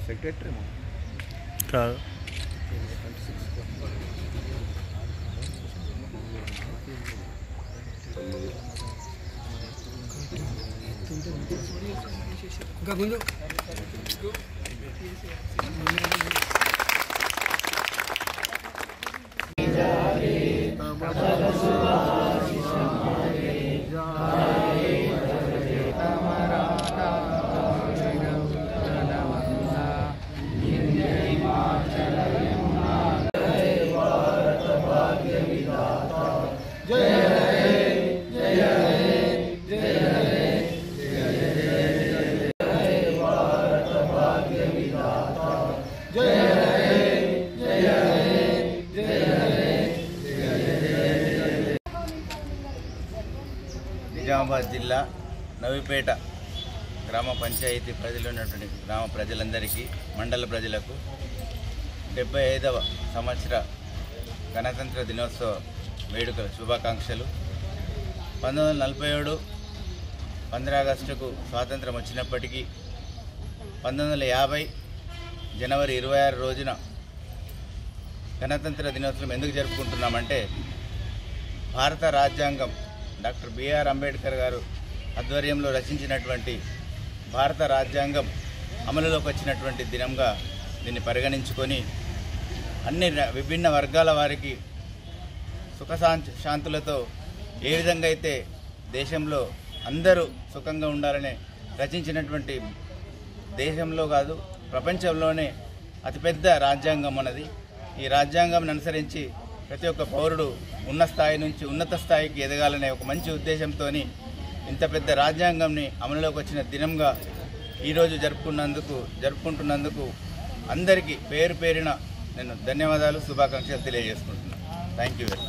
Secretary కాదు ఇంకా ముందు నిజామాబాద్ జిల్లా నవిపేట గ్రామ పంచాయతీ పరిధిలో ఉన్నటువంటి గ్రామ ప్రజలందరికీ మండల ప్రజలకు 75వ సంవత్సర గణతంత్ర దినోత్సవ వేడుకల శుభాకాంక్షలు. 1947 15 ఆగస్టుకు స్వాతంత్రం వచ్చినప్పటికీ 1950 జనవరి 26 రోజున గణతంత్ర దినోత్సవం ఎందుకు జరుపుకుంటున్నామంటే భారత రాజ్యాంగం డాక్టర్ బిఆర్ అంబేద్కర్ గారు ఆధ్వర్యంలో రచించినటువంటి భారత రాజ్యాంగం అమలులోకి వచ్చినటువంటి దినంగా దీన్ని పరిగణించుకొని అన్ని విభిన్న వర్గాల వారికి సుఖ శాంతులతో ఏ విధంగా అయితే దేశంలో అందరూ సుఖంగా ఉండాలని రచించినటువంటి దేశంలో కాదు ప్రపంచంలోనే అతిపెద్ద రాజ్యాంగం అన్నది. ఈ రాజ్యాంగం అనుసరించి ప్రతి ఒక్క పౌరుడు ఉన్న స్థాయి నుంచి ఉన్నత స్థాయికి ఎదగాలనే ఒక మంచి ఉద్దేశంతో ఇంత పెద్ద రాజ్యాంగంని అమలులోకి వచ్చిన దినంగా ఈరోజు జరుపుకుంటున్నందుకు అందరికీ పేరు పేరున నేను ధన్యవాదాలు శుభాకాంక్షలు తెలియజేసుకుంటున్నాను. Thank you very much.